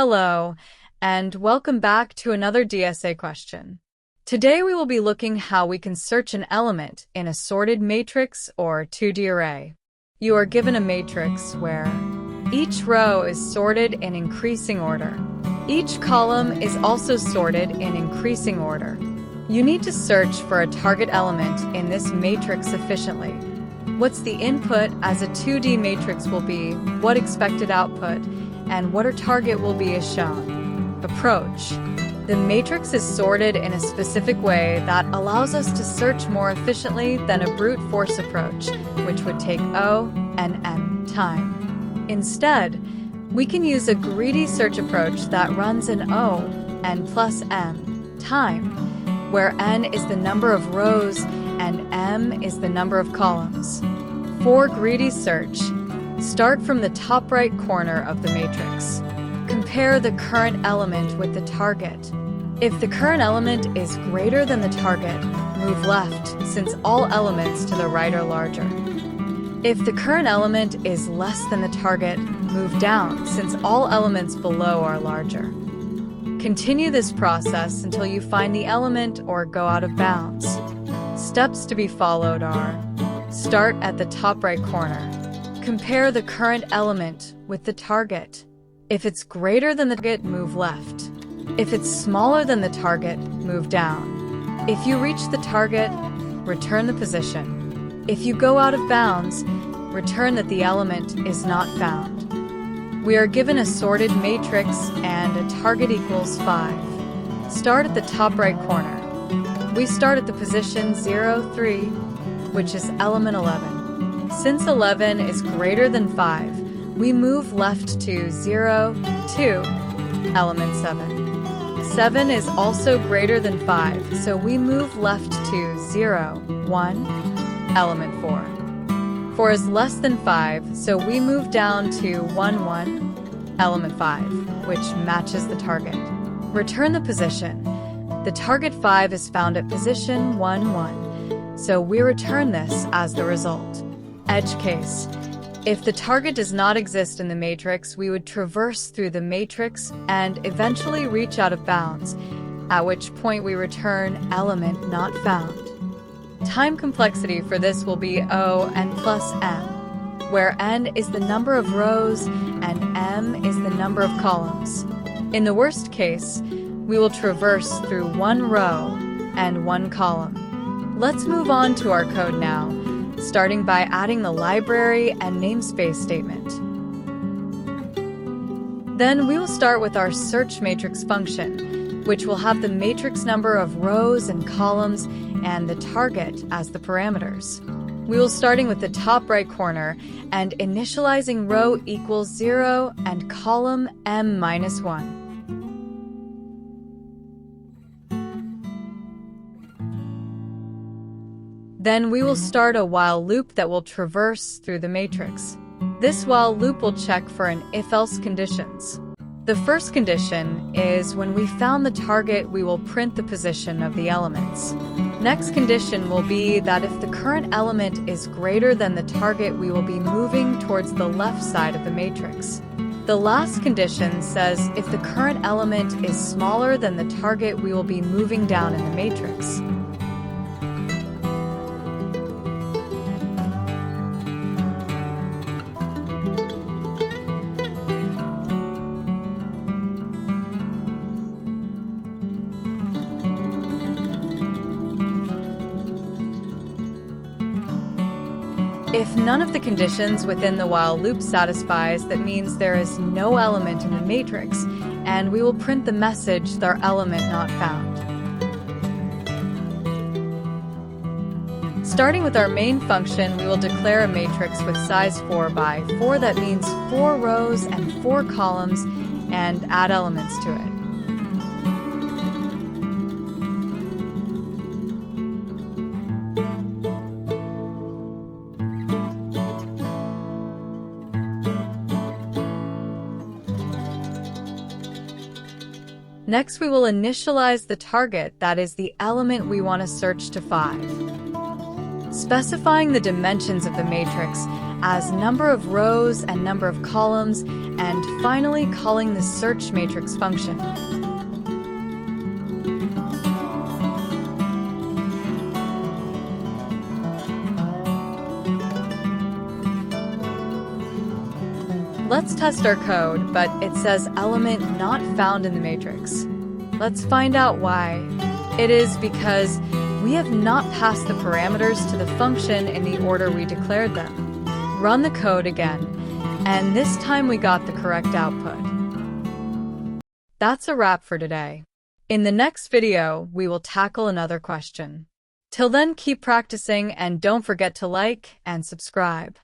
Hello, and welcome back to another DSA question. Today we will be looking how we can search an element in a sorted matrix or 2D array. You are given a matrix where each row is sorted in increasing order. Each column is also sorted in increasing order. You need to search for a target element in this matrix efficiently. What's the input as a 2D matrix will be, what expected output, and what our target will be is shown. Approach. The matrix is sorted in a specific way that allows us to search more efficiently than a brute force approach, which would take O and N time. Instead, we can use a greedy search approach that runs in O, N plus M, time, where N is the number of rows and M is the number of columns. For greedy search, start from the top right corner of the matrix. Compare the current element with the target. If the current element is greater than the target, move left, since all elements to the right are larger. If the current element is less than the target, move down, since all elements below are larger. Continue this process until you find the element or go out of bounds. Steps to be followed are: start at the top right corner. Compare the current element with the target. If it's greater than the target, move left. If it's smaller than the target, move down. If you reach the target, return the position. If you go out of bounds, return that the element is not found. We are given a sorted matrix and a target equals 5. Start at the top right corner. We start at the position 0, 3, which is element 11. Since 11 is greater than 5, we move left to 0, 2, element 7. 7 is also greater than 5, so we move left to 0, 1, element 4. 4 is less than 5, so we move down to 1, 1, element 5, which matches the target. Return the position. The target 5 is found at position 1, 1, so we return this as the result. Edge case. If the target does not exist in the matrix, we would traverse through the matrix and eventually reach out of bounds, at which point we return element not found. Time complexity for this will be O n plus M, where N is the number of rows and M is the number of columns. In the worst case, we will traverse through one row and one column. Let's move on to our code now, starting by adding the library and namespace statement. Then we will start with our search matrix function, which will have the matrix number of rows and columns and the target as the parameters. We will starting with the top right corner and initializing row equals 0 and column M minus 1. Then we will start a while loop that will traverse through the matrix. This while loop will check for an if-else conditions. The first condition is when we found the target, we will print the position of the elements. Next condition will be that if the current element is greater than the target, we will be moving towards the left side of the matrix. The last condition says if the current element is smaller than the target, we will be moving down in the matrix. If none of the conditions within the while loop satisfies, that means there is no element in the matrix, and we will print the message "their element not found." Starting with our main function, we will declare a matrix with size 4 by 4, that means 4 rows and 4 columns, and add elements to it. Next, we will initialize the target, that is the element we want to search to 5. Specifying the dimensions of the matrix, as number of rows and number of columns, and finally calling the search matrix function. Let's test our code, but it says element not found in the matrix. Let's find out why. It is because we have not passed the parameters to the function in the order we declared them. Run the code again, and this time we got the correct output. That's a wrap for today. In the next video, we will tackle another question. Till then, keep practicing and don't forget to like and subscribe.